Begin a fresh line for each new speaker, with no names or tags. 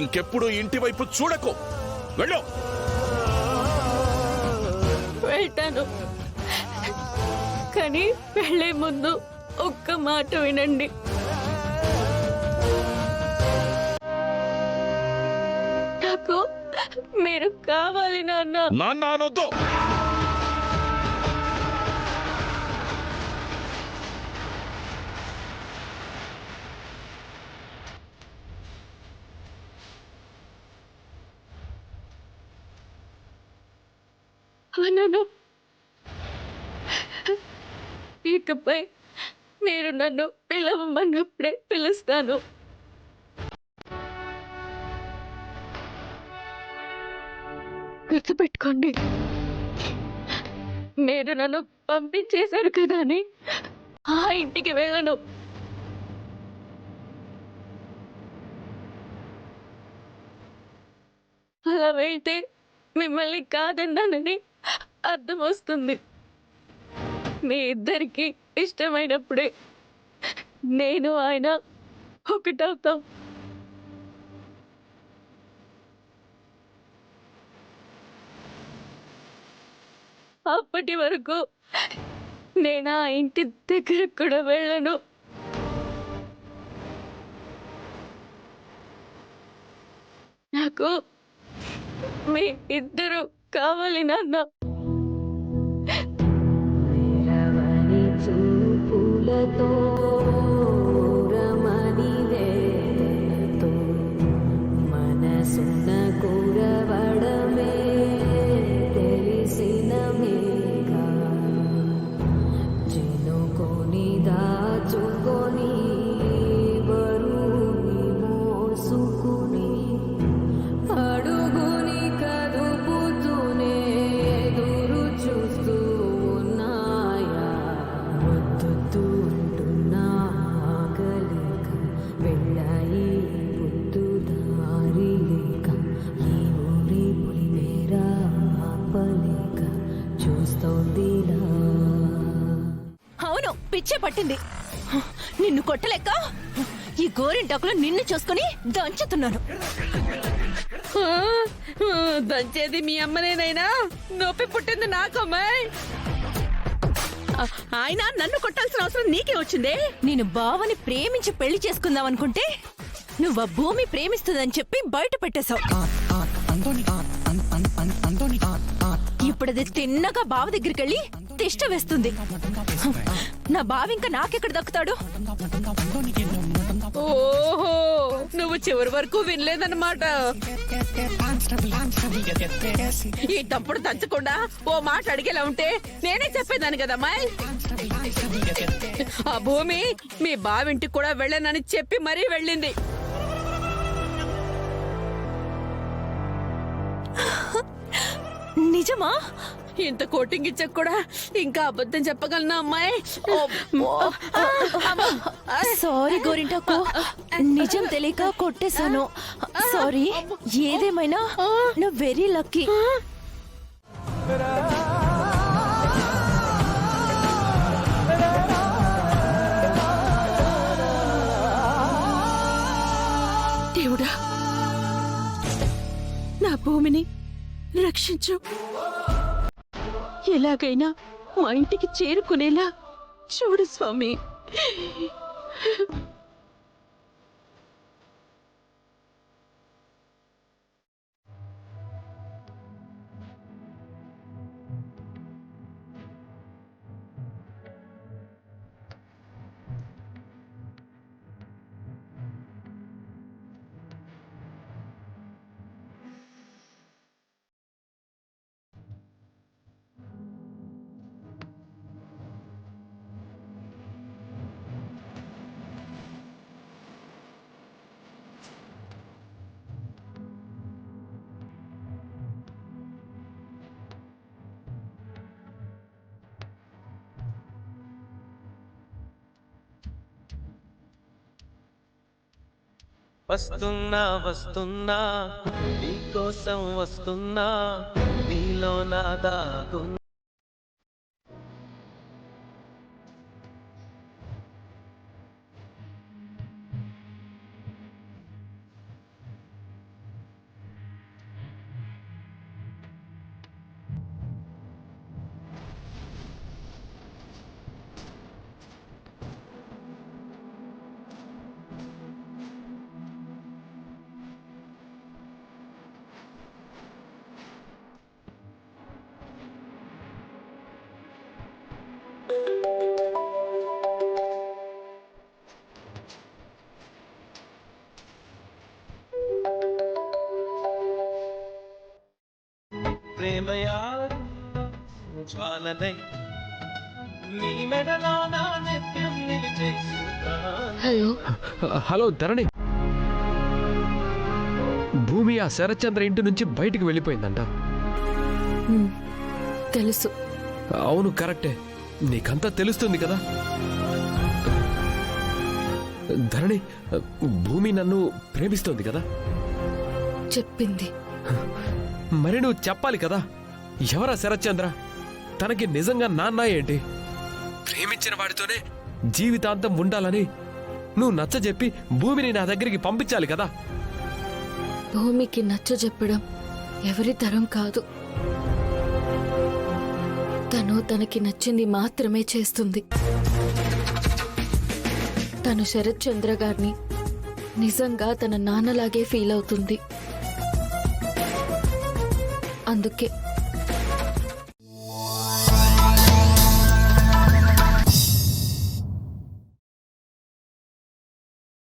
ఇంకెప్పుడు ఇంటి వైపు చూడకు. వెళ్ళు.
వెళ్తాను, కానీ వెళ్లే ముందు ఒక్క మాట వినండి. నాకు మీరు కావాలి నాన్న.
నాన్న అనొద్దు.
అనను. ఇకపై మీరు నన్ను పిలవమన్నప్పుడే పిలుస్తాను. గుర్తుపెట్టుకోండి, మీరు నన్ను పంపించేశారు కదా అని ఆ ఇంటికి వెళ్ళను. అలా వెళ్తే మిమ్మల్ని కాదన్నానని అర్థం వస్తుంది. మీ ఇద్దరికి ఇష్టమైనప్పుడే నేను ఆయన ఒకటవుతాం. అప్పటి వరకు నేను ఆ ఇంటి దగ్గరకు కూడా వెళ్ళను. నాకు మీ ఇద్దరు కావాలి నాన్న.
చూపులతో రమణి వేదనతో మనసున కురవడమే తెలిసిన మేఘ చినుకొని దాచుకొని బరువుని మోసుకుని అడుగుని కదుపుతూనే ఎదురు చూస్తూ ఉన్నాయా వద్దుంటున్నా ఆగలేక వెళ్ళాయి పొద్దు దారి లేక ఈ ఊరి పులిమేర ఆపలేక చూస్తోందిలా.
అవును, పిచ్చే పట్టింది. నిన్ను కొట్టలేక ఈ గోరింటాకులో నిన్ను చూసుకుని దంచుతున్నాను.
దంచేది మీ అమ్మనేనైనా నొప్పి పుట్టింది నాకమ్మాయి.
ఆయన నన్ను కొట్టాల్సిన అవసరం నీకే వచ్చిందే. నేను బావని ప్రేమించి పెళ్లి చేసుకుందాం అనుకుంటే నువ్వు ఆ భూమి ప్రేమిస్తుందని చెప్పి బయట పెట్టేశావు. ఇప్పుడు అది తిన్నగా బావ దగ్గరికి వెళ్ళి తిష్ట వేస్తుంది. నా బావ ఇంకా నాకెక్కడ దక్కుతాడు?
ఓహో, నువ్వు చివరి వరకు వినలేదన్నమాట. ఈ తప్పుడు దంచకుండా ఓ మాట అడిగేలా ఉంటే నేనే చెప్పేదాన్ని కదమ్మాయి. ఆ భూమి మీ బావింటికి కూడా వెళ్ళనని చెప్పి మరీ వెళ్ళింది.
నిజమా?
ఇంత కోటింగ్ ఇచ్చాక కూడా ఇంకా అబద్ధం చెప్పగలనా అమ్మాయి?
సారీ గోరింటాకు, నిజం తెలియక కొట్టేశాను. సారీ. ఏదేమైనా నువ్వు వెరీ లక్కీ.
దేవుడా, నా భూమిని రక్షించు. ఎలాగైనా మా ఇంటికి చేరుకునేలా చూడు స్వామి.
వస్తున్నా వస్తున్నా నీకోసం వస్తున్నా నీలో నా దాగున్నా. ప్రేమయారు జ్వాలనై నీ మెడలో నా నిత్యం నిలిచే
హలో
హలో ధరణి, భూమి ఆ శరత్చంద్ర ఇంటి నుంచి బయటికి వెళ్ళిపోయిందంట.
తెలుసు.
అవును, కరెక్టే. నీకంతా తెలుస్తుంది కదా. ధరణి, భూమి నన్ను ప్రేమిస్తోంది కదా.
చెప్పింది.
మరి నువ్వు చెప్పాలి కదా. ఎవరా శరత్చంద్ర? తనకి నిజంగా నాన్న ఏంటి? ప్రేమించిన వాడితోనే జీవితాంతం ఉండాలని నువ్వు నచ్చజెప్పి భూమిని నా దగ్గరికి పంపించాలి కదా.
భూమికి నచ్చ చెప్పడం ఎవరి తరం కాదు. తను తనకి నచ్చింది మాత్రమే చేస్తుంది. తను శరత్ చంద్ర గారిని నిజంగా తన నాన్నలాగే ఫీల్ అవుతుంది. అందుకే